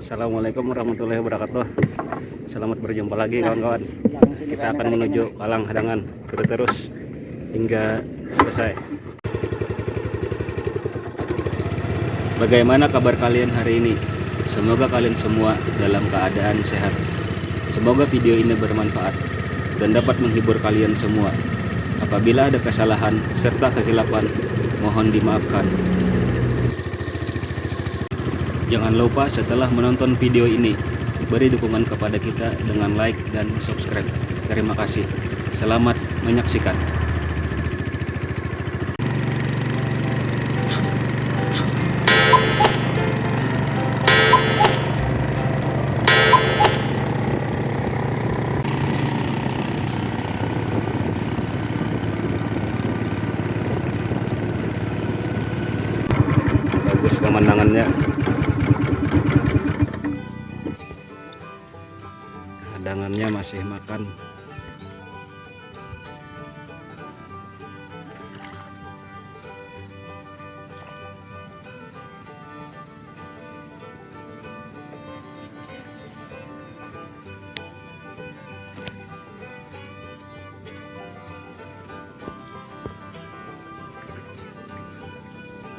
Assalamualaikum warahmatullahi wabarakatuh. Selamat berjumpa lagi kawan-kawan. Kita akan menuju Kalang Hadangan terus hingga selesai. Bagaimana kabar kalian hari ini? Semoga kalian semua dalam keadaan sehat. Semoga video ini bermanfaat dan dapat menghibur kalian semua. Apabila ada kesalahan serta kesilapan, mohon dimaafkan. Jangan lupa setelah menonton video ini, beri dukungan kepada kita dengan like dan subscribe. Terima kasih. Selamat menyaksikan. Bagus pemandangannya. Hadangannya masih makan.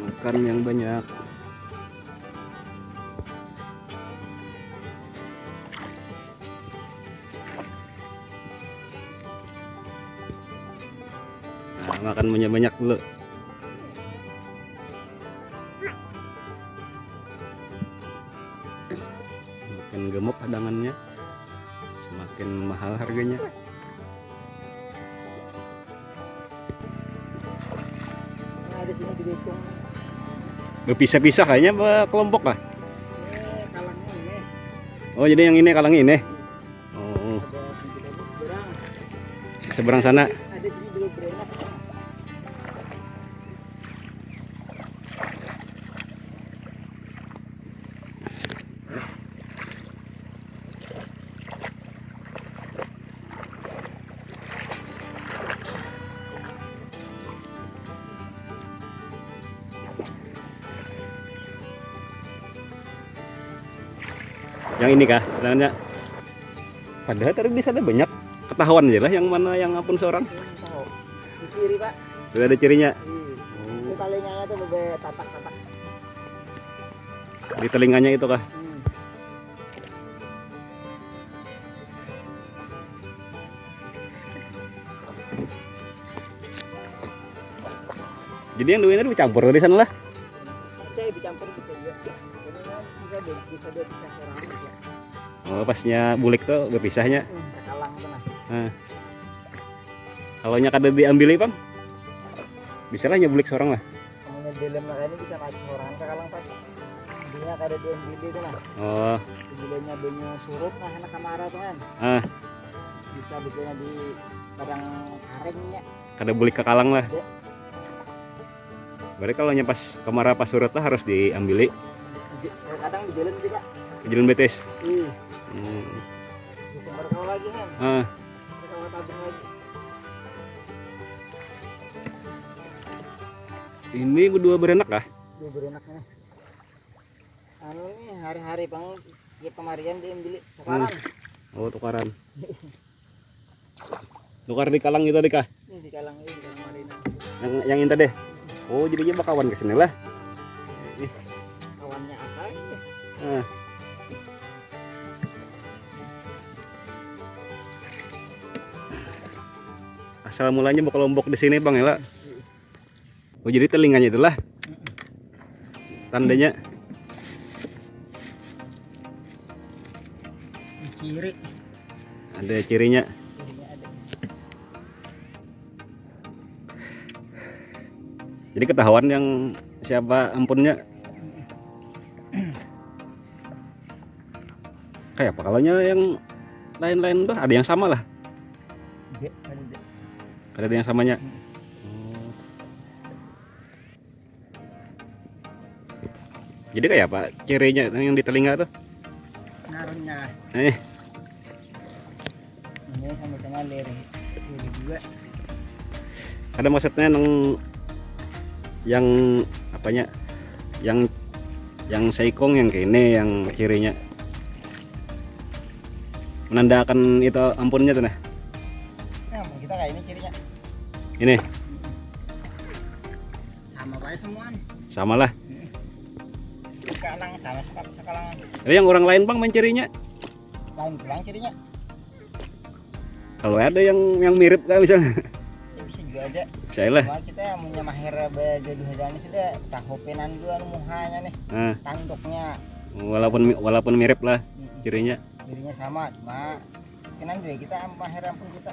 Makan yang banyak. Makan banyak dulu. Makin gemuk hadangannya, semakin mahal harganya. Berpisah-pisah kayaknya kelompok lah. Oh, jadi yang ini kalang ini. Oh, seberang sana. Yang ini kah? Bilangnya. Padahal tadi di sana banyak. Ketahuan aja lah yang mana yang ampun seorang. Di kiri, Pak. Sudah ada cirinya. Ini telinganya tuh tatak-tatak. Di telinganya itu kah? Jadi yang dua ini dicampur dari sana lah. Saya dicampur bisa juga. Ini bisa seorang aja. Oh, pasnya bulik tuh berpisahnya. Kalang tuh nah. Nah. Kalau nya kada diambil Bang. Bisa lah nyebulik seorang lah. Kalau dalam ini bisa naik seorang ke kalang, Pak. Dia kada diambil itu nah. Oh. Bilenya banyak surut nah enak kamera tuh kan. Bisa bikinnya di barang karingnya. Kada bulik ke kalang lah. Ya. Berarti kalau nya pas kemarau pas surut lah harus diambil. Kadang di jalan juga. Ke jalan betes. Bukan berkau lagi kan. Berkau tabung lagi. Ini berdua beranak kah? Dua berenaknya. Anu nih hari-hari Bang ya kemarian diambil tukaran. Oh, tukaran. Tukar di kalang itu tadi kah? Ini di kalang ini di kalang marina. Yang ini tadi. Oh, jadinya bakawan ke sini lah. Kawannya asal ini. Asal mulanya mau kelompok di sini Bang ya. Oh, jadi telinganya itulah tandanya. Di kiri. Ada cirinya. Kirinya ada. Jadi ketahuan yang siapa ampunnya. Kayak apa kalau yang lain-lain tuh ada yang sama lah. Ada yang samanya. Jadi kayak apa cirinya yang di telinga tuh? Naruhnya. Ini sampai tengah lere juga. Ada maksudnya yang apanya? Yang saikong yang kene yang cirinya menandakan itu ampunnya tuh nah. Nah, kita kayak ini cirinya. Ini Sama baik semua. sama lah. Kalang sama sekalangan. Ada yang orang lain bang main cirinya. Lain pulang cirinya. Kalau ada yang mirip kan misalnya. Ya, bisa juga ada. Bisa lah. Cuma kita punya mahir begaduh dan sudah tahopenan dua muhanya nih. Nah, Tanduknya. walaupun mirip lah cirinya. Cirinya sama, cuma kenan dua kita mahir pun kita.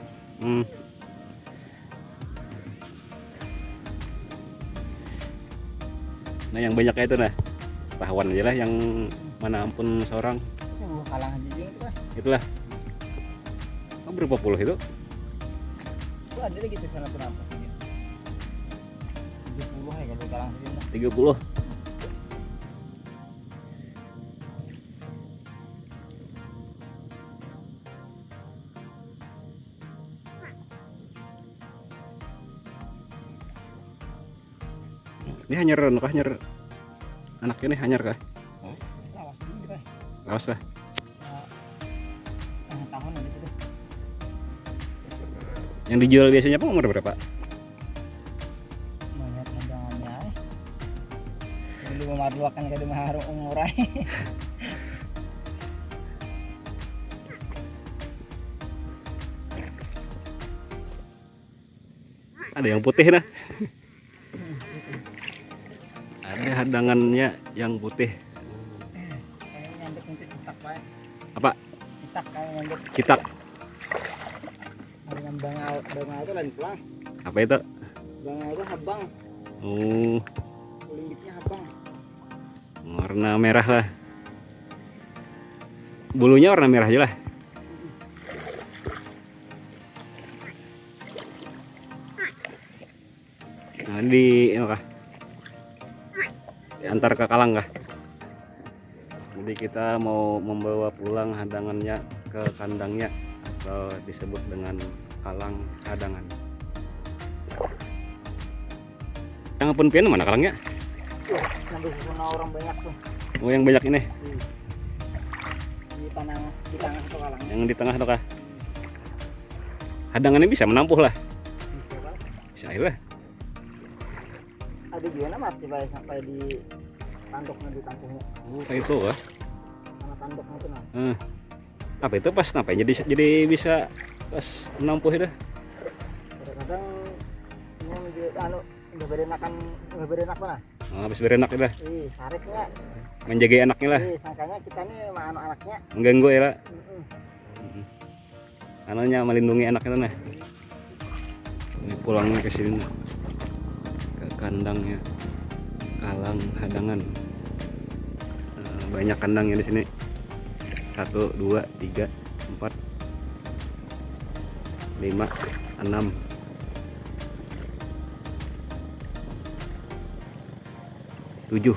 Nah yang banyaknya itu nah pahlawan aja lah yang mana ampun seorang. Sungguh kalang aja gitu lah. Itulah. Oh, berapa puluh itu? Itu ada lagi tuh sana berapa sih? 30 ya kalau kalang segini. 30. Ini hanyar kah anak ini hanyar kah? Lawas ini kita. Lawas lah. Setengah tahun ada sudah. Yang dijual biasanya apa umur berapa? Melihat hadangannya. Dulu memarluakan ke demah umurai. Ada yang putih nah. Ada hadangannya yang putih. Kayak nyambet nanti citak pak. Apa? Citak kayak nyambet. Citak. Dengan bangau itu lain pulang. Apa itu? Bangau itu habang. Oh, Kulinggitnya habang. warna merah lah. Bulunya warna merah aja lah. Nah, di ini kah? Antar ke kalang kah? Jadi kita mau membawa pulang hadangannya ke kandangnya atau disebut dengan kalang hadangan. Yang pun pian mana kalangnya? Sampai sana orang banyak tuh. Oh yang banyak ini. Di tengah tuh kalang. Yang di tengah tuh kah? Hadangannya bisa menampung lah. Bisa aja lah. Ada juga nama tiba sampai di tanduknya di kampungnya. Itu kah? Sama tanduknya itu nah. Apa itu pas apa jadi bisa pas menampung itu? Kadang-kadang ini anu udah berenak mana? Oh, habis berenak itu lah. Sariknya. Menjaga anaknya lah. Sangkanya kita nih sama anak-anaknya. Mengganggu ya lah. Anaknya melindungi anaknya nah. Ini pulangnya ke sini ke kandangnya kalang hadangan. Banyak kandangnya di sini. 1, 2, 3, 4, 5, 6. Tujuh.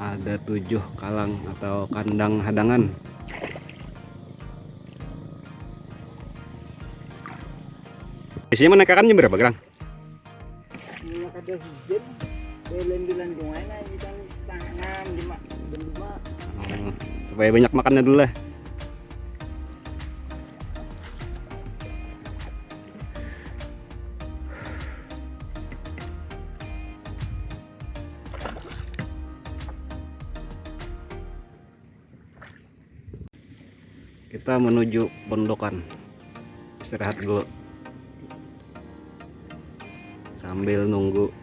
Ada 7 kalang atau kandang hadangan. Biasanya menekakannya berapa gram? Ini kada hujan, bulan-bulan gimana kita setengah 6, 5. Supaya banyak makannya dulu lah. Kita menuju pondokan, istirahat dulu sambil nunggu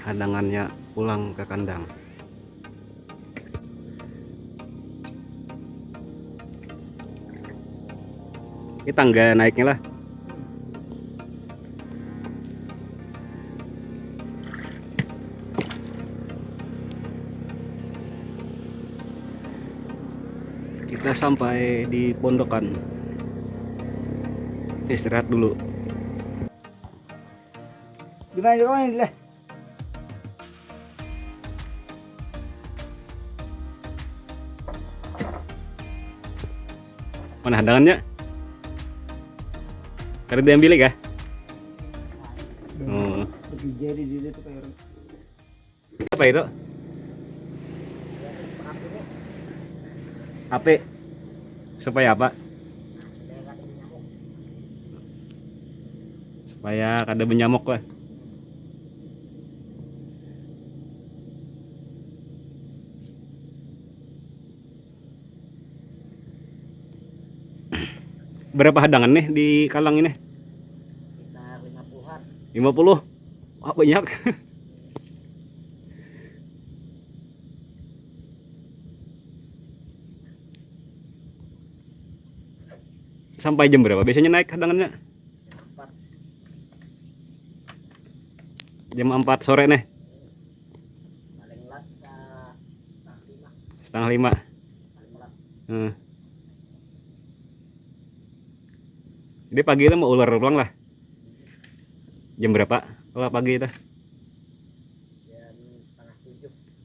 hadangannya pulang ke kandang. Ini tangga naiknya lah. Kita sampai di pondokan, istirahat dulu. Gimana kau ini lah? Mana hadangannya? Kada diambil kah? Oh. Jadi di situ kayak Apa itu? HP supaya apa? Supaya kada benyamuk lah. Berapa hadangan nih di kalang ini? Sekitar 50-an. 50. Wah, banyak. Sampai jam berapa biasanya naik hadangannya? 4. Jam 4 sore nih. Paling lat Setengah 5. paling lat. Jadi pagi itu mau ular pulang lah. Jam berapa kalau pagi itu? Jam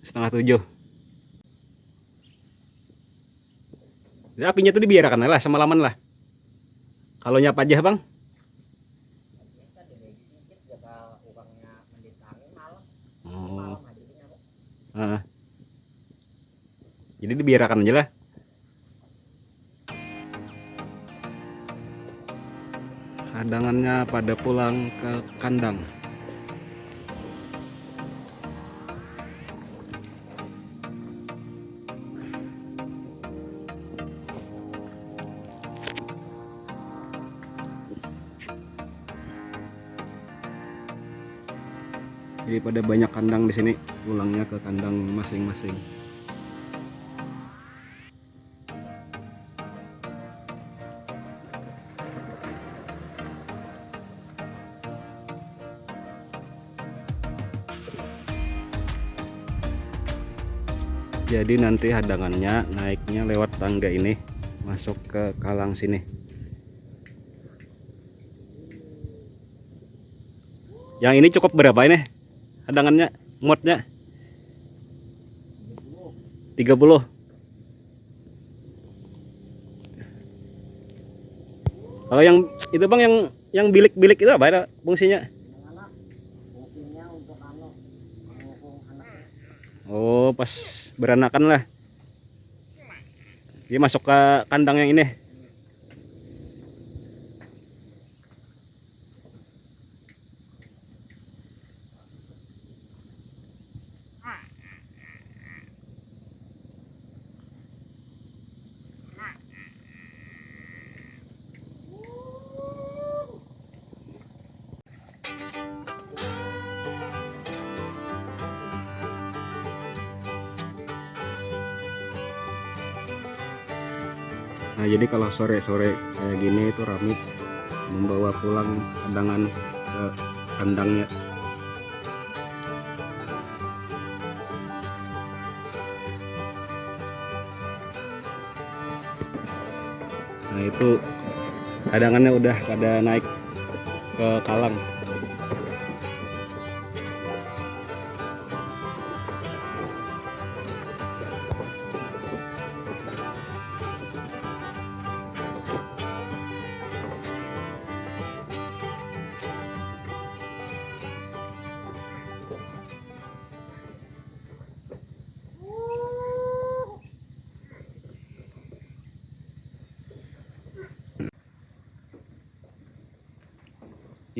setengah 7. Setengah 7. Jadi apinya tuh dibiarkan lah semalaman lah. Kalau nyap aja bang? Biasa dikit jaga ukangnya menditangin malam. Oh. Malam aja dia nyamuk. Jadi dibiarkan aja lah. Hadangannya pada pulang ke kandang. Jadi pada banyak kandang di sini, pulangnya ke kandang masing-masing. Jadi nanti hadangannya naiknya lewat tangga ini masuk ke kalang sini. Yang ini cukup berapa ini hadangannya, muatnya? 30. Kalau yang itu bang, yang bilik-bilik itu apa ya fungsinya? Anak fungsinya untuk menghukum anaknya. Oh, pas beranakan lah. Dia masuk ke kandang yang ini. Nah, jadi kalau sore-sore kayak gini itu Ramit membawa pulang hadangan ke kandangnya. Nah, itu hadangannya udah pada naik ke kalang.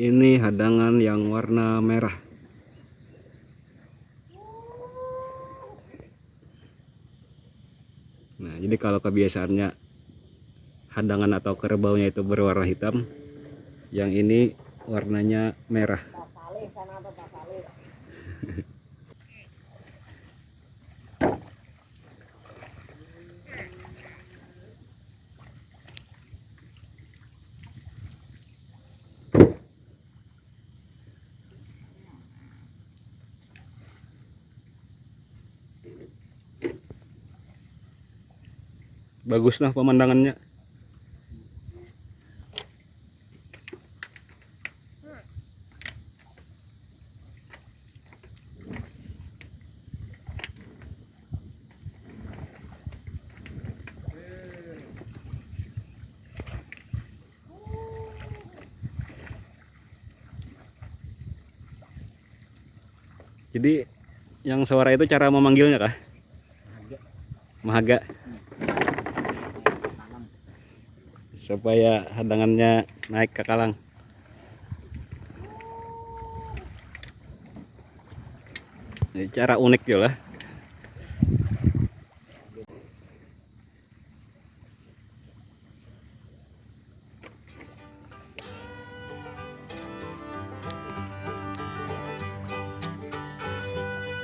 Ini hadangan yang warna merah. Nah, jadi kalau kebiasaannya hadangan atau kerbaunya itu berwarna hitam, yang ini warnanya merah. Pasale sana apa pasale? Bagus nah pemandangannya. Jadi yang suara itu cara memanggilnya kah? Mahaga. Mahaga. supaya hadangannya naik ke kalang. Ini cara unik ya lah.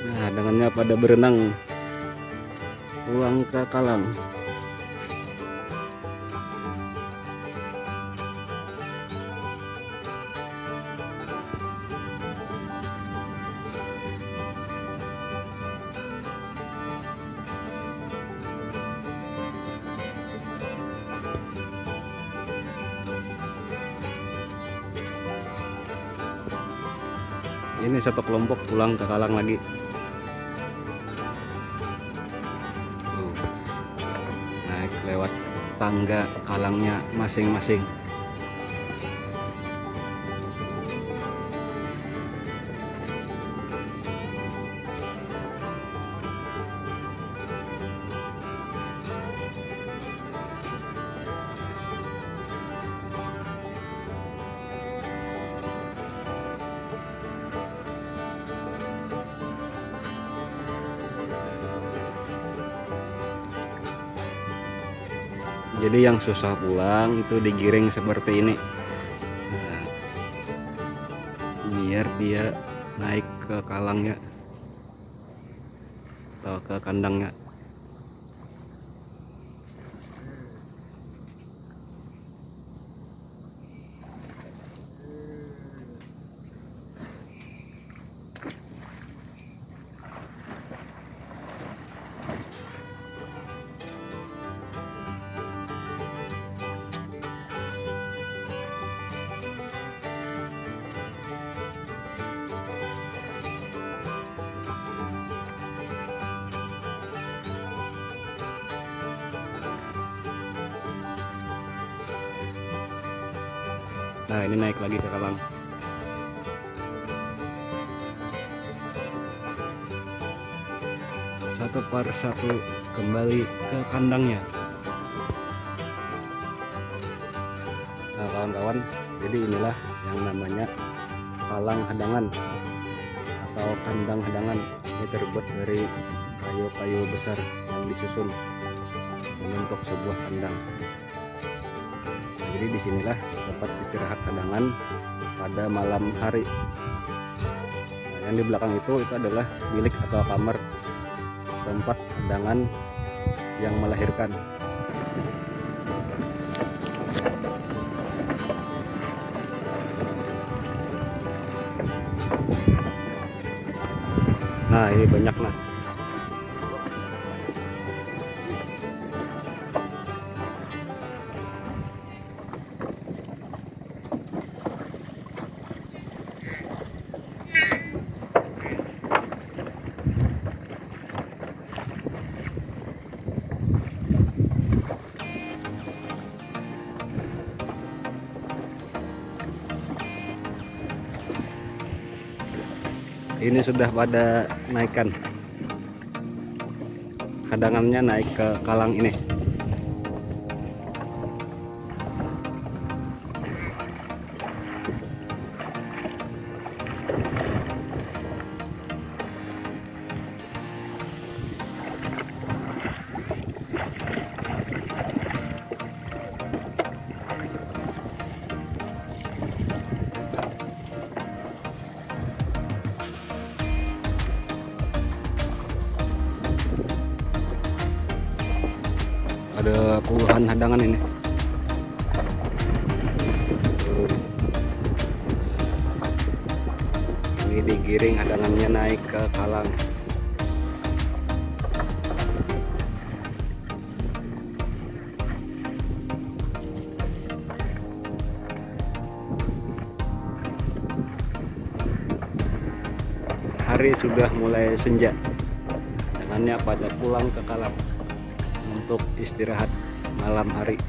Nah, hadangannya pada berenang pulang ke kalang. Ini satu kelompok pulang ke kalang lagi. Tuh, naik lewat tangga kalangnya masing-masing. Jadi yang susah pulang itu digiring seperti ini. Nah, biar dia naik ke kalangnya atau ke kandangnya. Nah, ini naik lagi ke kalang. Satu per satu kembali ke kandangnya. Nah, kawan-kawan, jadi inilah yang namanya kalang hadangan atau kandang hadangan. Ini terbuat dari kayu-kayu besar yang disusun membentuk sebuah kandang. Jadi disinilah tempat istirahat hadangan pada malam hari. Nah, yang di belakang itu adalah bilik atau kamar tempat hadangan yang melahirkan. Nah, ini banyak nah. Ini sudah pada naikkan hadangannya, naik ke kalang ini. Ada puluhan hadangan ini. Ini digiring hadangannya naik ke kalang. Hari sudah mulai senja. Hadangannya pada pulang ke kalang untuk istirahat malam hari.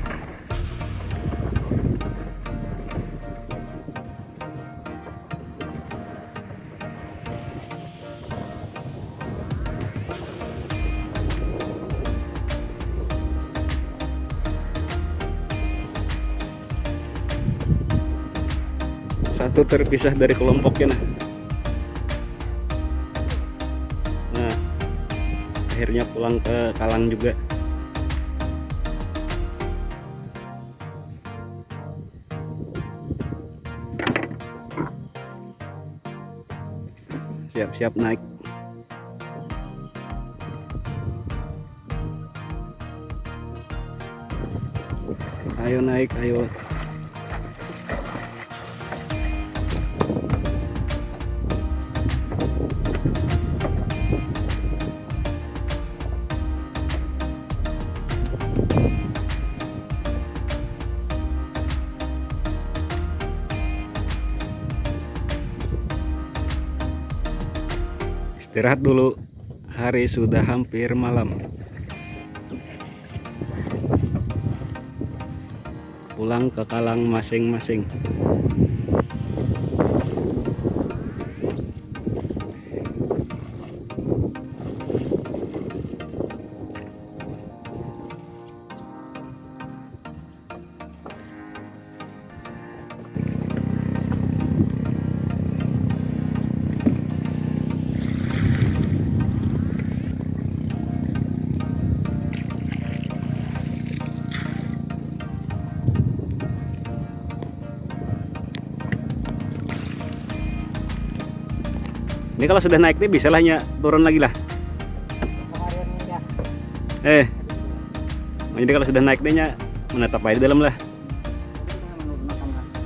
satu terpisah dari kelompoknya. Nah, akhirnya pulang ke Kalang juga. Siap-siap naik. Ayo naik, ayo. Istirahat dulu, hari sudah hampir malam. Pulang ke Kalang masing-masing. Ini kalau sudah naik nih bisa lah turun lagi lah. Kemarin ya. Jadi kalau sudah naik nih menetap aja di dalam lah.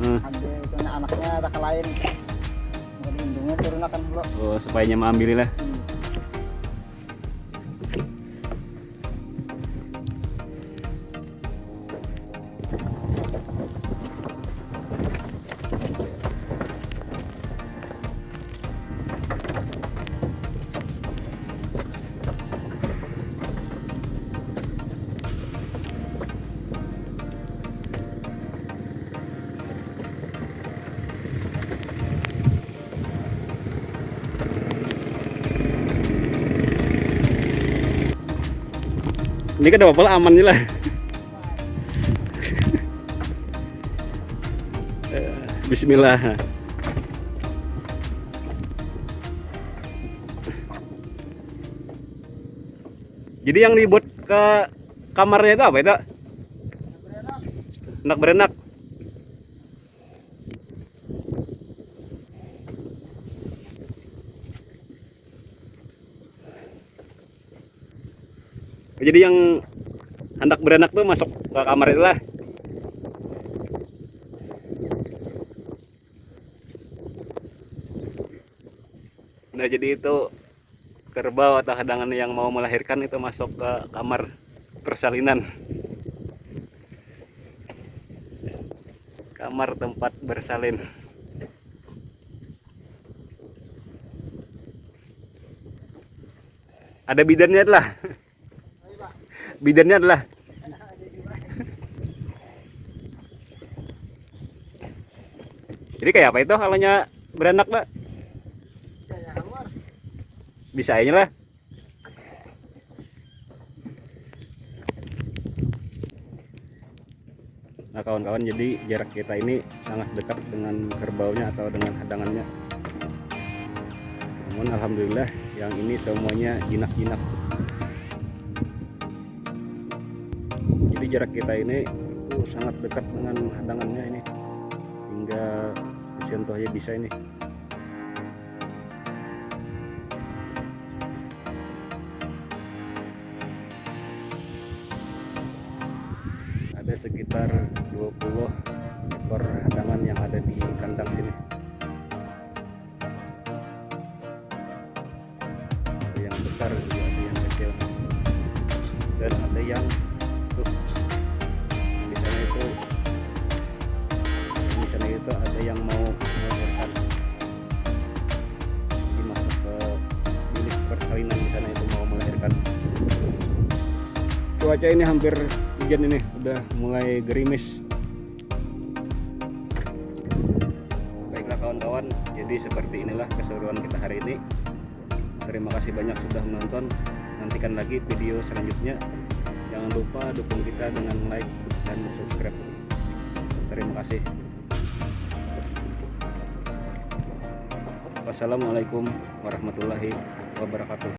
Ada itu anaknya ada ke lain. Mau diindungnya turun akan dulu. Oh, supaya mengambil lah. Ini kan udah apa-apa aman nih lah. Bismillah. Jadi yang dibuat ke kamarnya itu apa itu? Anak berenak. Jadi yang hendak beranak tuh masuk ke kamar itu lah. Nah, jadi itu kerbau atau hadangan yang mau melahirkan itu masuk ke kamar persalinan. Kamar tempat bersalin. Ada bidannya lah. Bidannya adalah jadi kayak apa itu kalau beranak Mbak? Bisa aja lah. Nah kawan-kawan, jadi jarak kita ini sangat dekat dengan kerbaunya atau dengan hadangannya. Namun alhamdulillah yang ini semuanya jinak-jinak. Jadi jarak kita ini itu sangat dekat dengan hadangannya ini, hingga disentuhnya bisa ini. Ada sekitar 20 ekor hadangan yang ada di kandang sini. Ada yang besar juga, ada yang kecil, dan ada yang itu ada yang mau melahirkan, jadi masuk ke bilik persalinan di sana itu mau melahirkan. Cuaca ini hampir hujan, ini udah mulai gerimis. Baiklah kawan-kawan, jadi seperti inilah keseruan kita hari ini. Terima kasih banyak sudah menonton. Nantikan lagi video selanjutnya. Jangan lupa dukung kita dengan like dan subscribe. Terima kasih. Wassalamualaikum warahmatullahi wabarakatuh.